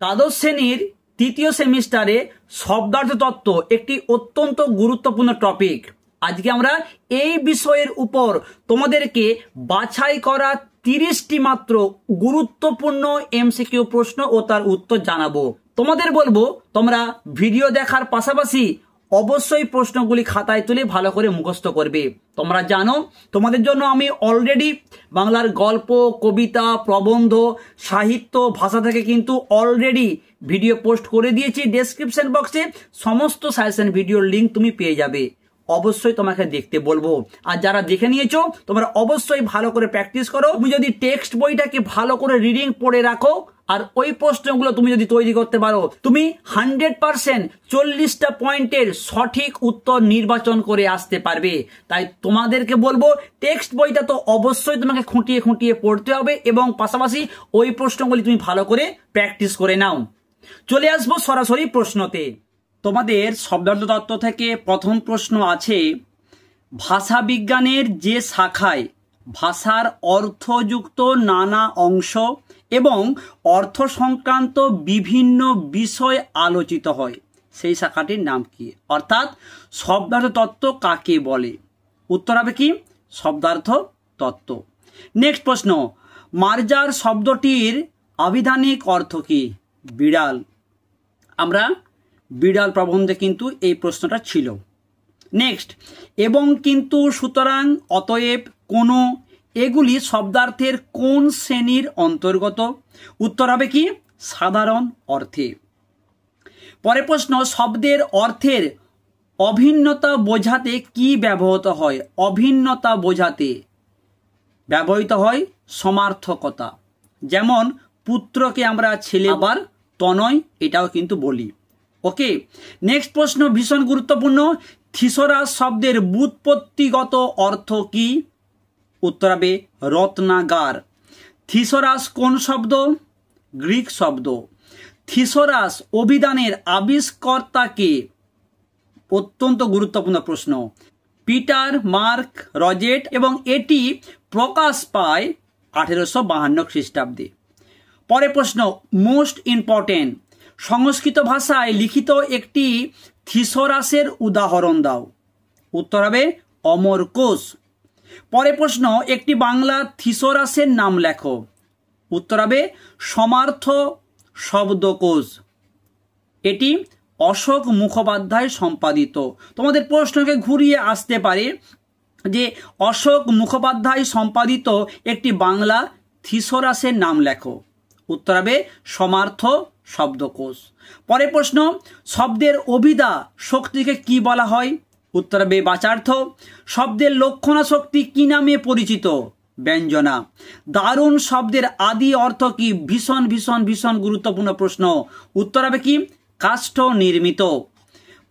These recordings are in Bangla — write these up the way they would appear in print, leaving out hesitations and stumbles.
দ্বাদশ শ্রেণীর তৃতীয় সেমিস্টারে শব্দার্থ তত্ত্ব একটি অত্যন্ত গুরুত্বপূর্ণ টপিক। আজকে আমরা এই বিষয়ের উপর তোমাদেরকে বাছাই করা 30টি মাত্র গুরুত্বপূর্ণ এমসিকিউ প্রশ্ন ও তার উত্তর জানাবো। তোমাদের বলবো তোমরা ভিডিও দেখার পাশাপাশি অবশ্যই প্রশ্নগুলি খাতায় তুলে ভালো করে মুখস্থ করবে। তোমরা জানো তোমাদের জন্য আমি অলরেডি বাংলার গল্প, কবিতা, প্রবন্ধ, সাহিত্য, ভাষা থেকে কিন্তু অলরেডি ভিডিও পোস্ট করে দিয়েছি। ডেসক্রিপশন বক্সে সমস্ত সাজেশন ভিডিওর লিঙ্ক তুমি পেয়ে যাবে। অবশ্যই তোমাকে দেখতে বলবো। আর যারা দেখে নিয়েছো তোমরা অবশ্যই ভালো করে প্র্যাকটিস করো। তুমি যদি টেক্সট বইটাকে ভালো করে রিডিং পড়ে রাখো আর ওই প্রশ্নগুলো তুমি যদি তৈরি করতে পারো, তুমি 100% 40টা পয়েন্টের সঠিক উত্তর নির্বাচন করে আসতে পারবে। তাই তোমাদেরকে বলবো টেক্সট বইটা তো অবশ্যই তোমাকে খুঁটিয়ে খুঁটিয়ে পড়তে হবে এবং পাশাপাশি ওই প্রশ্নগুলি তুমি ভালো করে প্র্যাকটিস করে নাও। চলে আসবো সরাসরি প্রশ্নতে। তোমাদের শব্দার্থ তত্ত্ব থেকে প্রথম প্রশ্ন আছে, ভাষা বিজ্ঞানের যে শাখায় ভাষার অর্থযুক্ত নানা অংশ এবং অর্থ সংক্রান্ত বিভিন্ন বিষয় আলোচিত হয় সেই শাখাটির নাম কি? অর্থাৎ শব্দার্থ তত্ত্ব কাকে বলে? উত্তর হবে কি? শব্দার্থ তত্ত্ব। নেক্সট প্রশ্ন, মার্জার শব্দটির আবিধানিক অর্থ কি? বিড়াল। আমরা বিড়াল প্রবন্ধে কিন্তু এই প্রশ্নটা ছিল। নেক্সট, এবং কিন্তু, সুতরাং, অতএব, কোনো, এগুলি শব্দার্থের কোন শ্রেণীর অন্তর্গত? উত্তর হবে কি? সাধারণ অর্থে। পরের প্রশ্ন, শব্দের অর্থের অভিন্নতা বোঝাতে কি ব্যবহৃত হয়? অভিন্নতা বোঝাতে ব্যবহৃত হয় সমার্থকতা। যেমন পুত্রকে আমরা ছেলে, আবার তনয়, এটাও কিন্তু বলি। ওকে, নেক্সট প্রশ্ন ভীষণ গুরুত্বপূর্ণ, থিসরাস শব্দের ব্যুৎপত্তিগত অর্থ কি? উত্তর হবে রত্নাগার। থিসরাস কোন শব্দ? গ্রিক শব্দ। থিসরাস অভিধানের আবিষ্কর্তাকে? অত্যন্ত গুরুত্বপূর্ণ প্রশ্ন, পিটার মার্ক রজেট, এবং এটি প্রকাশ পায় 1852 খ্রিস্টাব্দে। পরের প্রশ্ন মোস্ট ইম্পর্টেন্ট, সংস্কৃত ভাষায় লিখিত একটি থিসরাসের উদাহরণ দাও। উত্তর হবে অমরকোষ। পরের প্রশ্ন, একটি বাংলা থিসরাসের নাম লেখো। উত্তর হবে সমার্থ শব্দকোষ। এটি অশোক মুখোপাধ্যায় সম্পাদিত। তোমাদের প্রশ্নকে ঘুরিয়ে আসতে পারে যে অশোক মুখোপাধ্যায় সম্পাদিত একটি বাংলা থিসরাসের নাম লেখো। উত্তর হবে সমার্থ শব্দকোষ। পরের প্রশ্ন, শব্দের অভিধা শক্তিকে কি বলা হয়? উত্তর হবে বাচার্থ। শব্দের লক্ষণা শক্তি কি নামে পরিচিত? ব্যঞ্জনা। দারুণ শব্দের আদি অর্থ কি? ভীষণ ভীষণ ভীষণ গুরুত্বপূর্ণ প্রশ্ন। উত্তর হবে কি? কাষ্ঠ নির্মিত।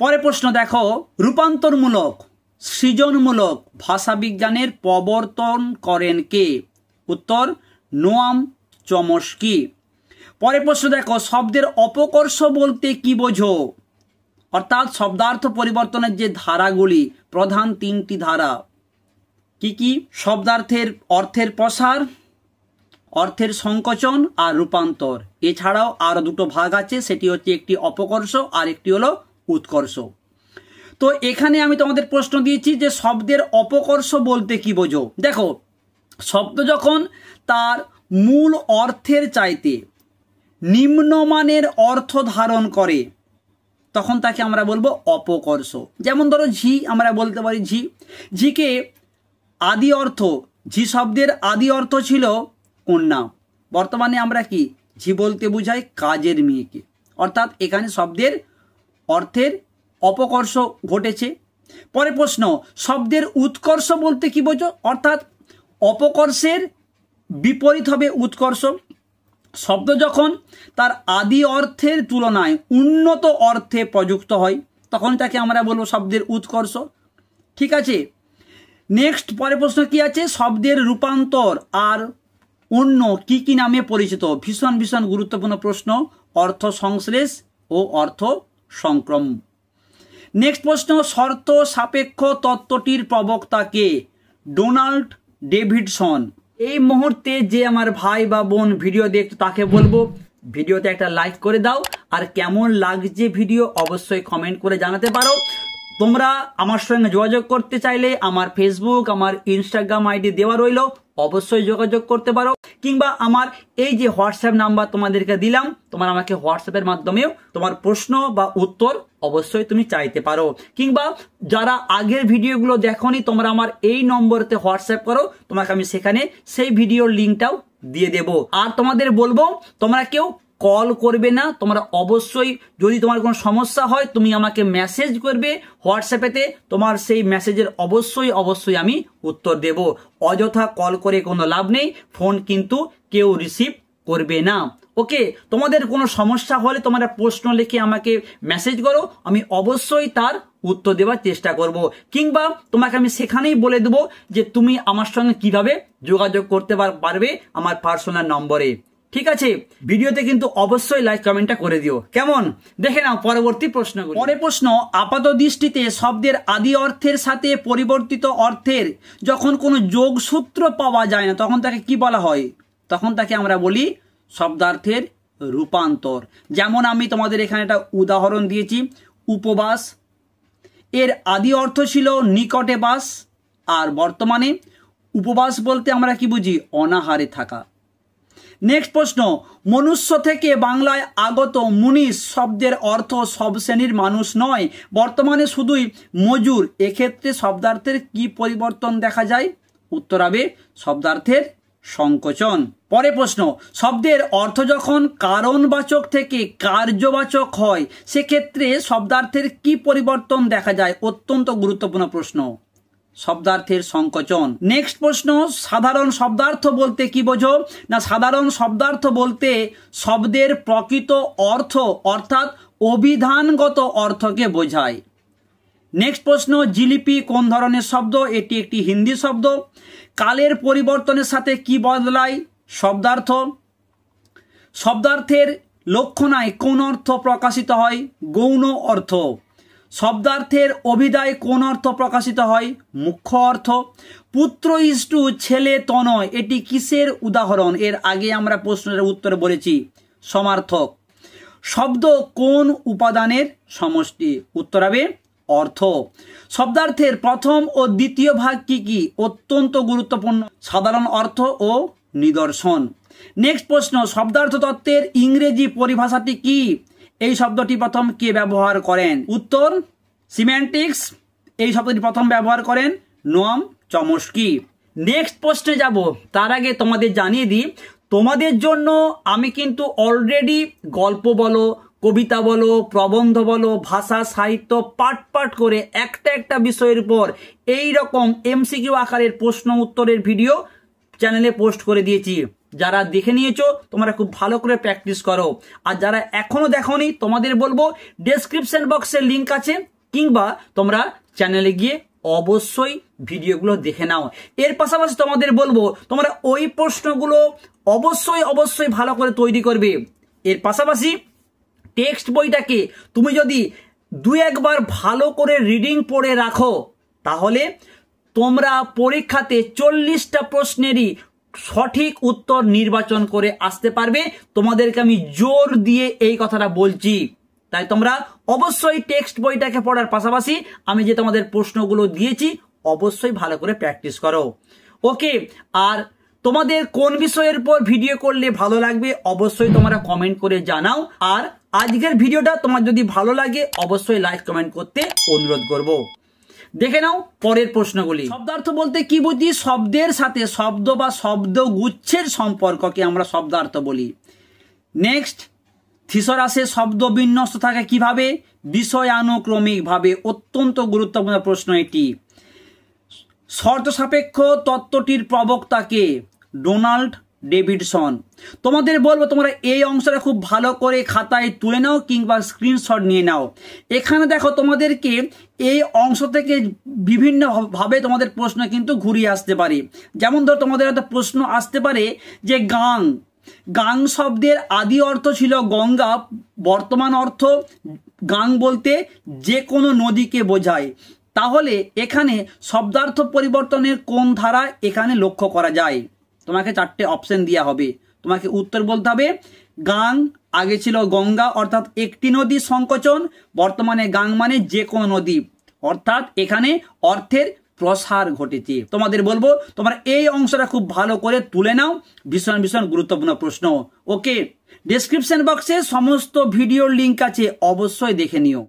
পরের প্রশ্ন দেখো, রূপান্তরমূলক সৃজনমূলক ভাষা বিজ্ঞানের প্রবর্তন করেন কে? উত্তর নোয়াম চমস্কি। পরের প্রশ্ন দেখো, শব্দের অপকর্ষ বলতে কি বোঝো? অর্থাৎ শব্দার্থ পরিবর্তনের যে ধারাগুলি, প্রধান 3টি ধারা কি কি? শব্দার্থের অর্থের প্রসার, অর্থের সংকোচন আর রূপান্তর। এছাড়াও আরো 2টো ভাগ আছে, সেটি হচ্ছে একটি অপকর্ষ আর একটি হলো উৎকর্ষ। তো এখানে আমি তোমাদের প্রশ্ন দিয়েছি যে শব্দের অপকর্ষ বলতে কি বোঝো। দেখো, শব্দ যখন তার মূল অর্থের চাইতে নিম্নমানের অর্থ ধারণ করে তখন তাকে আমরা বলবো অপকর্ষ। যেমন ধরো ঝি, আমরা বলতে পারি ঝি, ঝিকে আদি অর্থ, ঝি শব্দের আদি অর্থ ছিল কন্যা। বর্তমানে আমরা কি ঝি বলতে বুঝাই কাজের মেয়েকে। অর্থাৎ এখানে শব্দের অর্থের অপকর্ষ ঘটেছে। পরে প্রশ্ন, শব্দের উৎকর্ষ বলতে কি বোঝো? অর্থাৎ অপকর্ষের বিপরীত হবে উৎকর্ষ। শব্দ যখন তার আদি অর্থের তুলনায় উন্নত অর্থে প্রযুক্ত হয় তখন তাকে আমরা বলবো শব্দের উৎকর্ষ। ঠিক আছে, নেক্সট পরের প্রশ্ন কি আছে? শব্দের রূপান্তর আর অন্য কি কি নামে পরিচিত? ভীষণ ভীষণ গুরুত্বপূর্ণ প্রশ্ন, অর্থ সংশ্লেষ ও অর্থ সংক্রম। নেক্সট প্রশ্ন, শর্ত সাপেক্ষ তত্ত্বটির প্রবক্তা কে? Donald Davidson. এই মুহূর্তে যে আমার ভাই বা বোন ভিডিও দেখতো তাকে বলবো ভিডিওতে একটা লাইক করে দাও, আর কেমন লাগছে ভিডিও অবশ্যই কমেন্ট করে জানাতে পারো। তোমরা আমার সঙ্গে যোগাযোগ করতে চাইলে আমার ফেসবুক, আমার ইনস্টাগ্রাম আইডি দেওয়া রইল, অবশ্যই যোগাযোগ করতে পারো। কিংবা আমার এই যে হোয়াটসঅ্যাপ নাম্বার তোমাদেরকে দিলাম, তোমরা আমাকে হোয়াটসঅ্যাপের মাধ্যমেও তোমার প্রশ্ন বা উত্তর অবশ্যই তুমি চাইতে পারো। কিংবা যারা আগের ভিডিওগুলো দেখোনি, তোমরা আমার এই নম্বরতে হোয়াটসঅ্যাপ করো, তোমাকে আমি সেখানে সেই ভিডিওর লিঙ্কটাও দিয়ে দেব। আর তোমাদের বলবো, তোমরা কেউ কল করবে না, তোমরা অবশ্যই যদি তোমার কোনো সমস্যা হয় তুমি আমাকে মেসেজ করবে হোয়াটসঅ্যাপেতে, তোমার সেই মেসেজের অবশ্যই আমি উত্তর দেব। অযথা কল করে কোনো লাভ নেই, ফোন কিন্তু কেউ রিসিভ করবে না। ওকে, তোমাদের কোনো সমস্যা হলে তোমরা প্রশ্ন লিখে আমাকে মেসেজ করো, আমি অবশ্যই তার উত্তর দেওয়ার চেষ্টা করব। কিংবা তোমাকে আমি সেখানেই বলে দেবো যে তুমি আমার সঙ্গে কিভাবে যোগাযোগ করতে পারবে আমার পার্সোনাল নম্বরে। ঠিক আছে, ভিডিওতে কিন্তু অবশ্যই লাইক কমেন্টটা করে দিও। কেমন, দেখে নাও পরবর্তী প্রশ্নগুলো। পরের প্রশ্ন, আপাত দৃষ্টিতে শব্দের আদি অর্থের সাথে পরিবর্তিত অর্থের যখন কোনো যোগসূত্র পাওয়া যায় না তখন তাকে কি বলা হয়? তখন তাকে আমরা বলি শব্দার্থের রূপান্তর। যেমন আমি তোমাদের এখানে একটা উদাহরণ দিয়েছি, উপবাস, এর আদি অর্থ ছিল নিকটে বাস, আর বর্তমানে উপবাস বলতে আমরা কি বুঝি? অনাহারে থাকা। নেক্সট প্রশ্ন, মনুষ্য থেকে বাংলায় আগত মুনিশ শব্দের অর্থ সব শ্রেণীর মানুষ নয়, বর্তমানে শুধুই মজুর। এক্ষেত্রে শব্দার্থের কি পরিবর্তন দেখা যায়? উত্তর হবে শব্দার্থের সংকোচন। পরে প্রশ্ন, শব্দের অর্থ যখন কারণবাচক থেকে কার্যবাচক হয় সেক্ষেত্রে শব্দার্থের কি পরিবর্তন দেখা যায়? অত্যন্ত গুরুত্বপূর্ণ প্রশ্ন, শব্দার্থের সংকোচন। নেক্সট প্রশ্ন, সাধারণ শব্দার্থ বলতে কি বোঝো? না, সাধারণ শব্দার্থ বলতে শব্দের প্রকৃত অর্থ অর্থাৎ অভিধানগত অর্থকে বোঝায়। নেক্সট প্রশ্ন, জিলিপি কোন ধরনের শব্দ? এটি একটি হিন্দি শব্দ। কালের পরিবর্তনের সাথে কি বদলায়? শব্দার্থ। শব্দার্থের লক্ষণায় কোন অর্থ প্রকাশিত হয়? গৌণ অর্থ। শব্দার্থের অভিধায় কোন অর্থ প্রকাশিত হয়? মুখ্য অর্থ। পুত্র ইষ্টু ছেলে তনয়, এটি কিসের উদাহরণ? এর আগে আমরা প্রশ্নের উত্তরে বলেছি সমার্থক। শব্দ কোন উপাদানের সমষ্টি? উত্তর হবে অর্থ। শব্দার্থের প্রথম ও দ্বিতীয় ভাগ কি কি? অত্যন্ত গুরুত্বপূর্ণ, সাধারণ অর্থ ও নিদর্শন। নেক্সট প্রশ্ন, শব্দার্থ তত্ত্বের ইংরেজি পরিভাষাটি কি? এই শব্দটি প্রথম কে ব্যবহার করেন? উত্তর সিম্যান্টিক্স। এই শব্দটি প্রথম ব্যবহার করেন নোয়াম চমস্কি। নেক্সট প্রশ্নে যাব, তার আগে তোমাদের জানিয়ে দিই, তোমাদের জন্য আমি কিন্তু অলরেডি গল্প বলো, কবিতা বলো, প্রবন্ধ বলো, ভাষা সাহিত্য পাট করে একটা বিষয়ের উপর এই রকম এমসিকিউ আকারের প্রশ্ন উত্তরের ভিডিও চ্যানেলে পোস্ট করে দিয়েছি। যারা দেখে নিয়েছো তোমরা খুব ভালো করে প্র্যাকটিস করো, আর যারা এখনো দেখোনি তোমাদের বলবো ডেসক্রিপশন বক্সে লিংক আছে, কিংবা তোমরা চ্যানেলে গিয়ে অবশ্যই ভিডিওগুলো দেখে নাও। এর পাশাপাশি তোমাদের বলবো তোমরা ওই প্রশ্নগুলো অবশ্যই ভালো করে তৈরি করবে। এর পাশাপাশি টেক্সট বইটাকে তুমি যদি দু একবার ভালো করে রিডিং পড়ে রাখো তাহলে তোমরা পরীক্ষাতে 40টা প্রশ্নেরই সঠিক উত্তর নির্বাচন করে আসতে পারবে। তোমাদেরকে আমি জোর দিয়ে এই কথাটা বলছি। তাই তোমরা অবশ্যই টেক্সট বইটাকে পড়ার পাশাপাশি আমি যে তোমাদের প্রশ্নগুলো দিয়েছি অবশ্যই ভালো করে প্র্যাকটিস করো। ওকে, আর তোমাদের কোন বিষয়ের উপর ভিডিও করলে ভালো লাগবে অবশ্যই তোমরা কমেন্ট করে জানাও। আর আজকের ভিডিওটা তোমার যদি ভালো লাগে অবশ্যই লাইক কমেন্ট করতে অনুরোধ করব। দেখে নাও পরের প্রশ্নগুলি। শব্দার্থ বলতে কি বুঝি? শব্দের সাথে শব্দ বা শব্দ গুচ্ছের সম্পর্ককে আমরা শব্দার্থ বলি। নেক্সট, থিসরাসে শব্দ বিন্যস্ত থাকে কিভাবে? বিষয়ানুক্রমিক ভাবে। অত্যন্ত গুরুত্বপূর্ণ প্রশ্ন এটি। শর্ত সাপেক্ষ তত্ত্বটির প্রবক্তাকে? Donald Davidson. তোমাদের বলবো তোমরা এই অংশটা খুব ভালো করে খাতায় তুলে নাও কিংবা স্ক্রিনশট নিয়ে নাও। এখানে দেখো তোমাদেরকে এই অংশ থেকে বিভিন্নভাবে তোমাদের প্রশ্ন কিন্তু ঘুরিয়ে আসতে পারে। যেমন ধর তোমাদের একটা প্রশ্ন আসতে পারে যে গাং শব্দের আদি অর্থ ছিল গঙ্গা, বর্তমান অর্থ গাং বলতে যে কোনো নদীকে বোঝায়। তাহলে এখানে শব্দার্থ পরিবর্তনের কোন ধারা এখানে লক্ষ্য করা যায়? তোমাকে 4টে অপশন দেওয়া হবে, তোমাকে উত্তর বলতে হবে গাং, আগে ছিল গঙ্গা অর্থাৎ একটি নদী সংকোচন, বর্তমানে গাং মানে যে কোনো নদী, অর্থাৎ এখানে অর্থের প্রসার ঘটেছে। তোমাদের বলবো তোমরা এই অংশটা খুব ভালো করে তুলে নাও, ভীষণ ভীষণ গুরুত্বপূর্ণ প্রশ্ন। ওকে, ডেসক্রিপশন বক্সে সমস্ত ভিডিওর লিঙ্ক আছে, অবশ্যই দেখে নিও।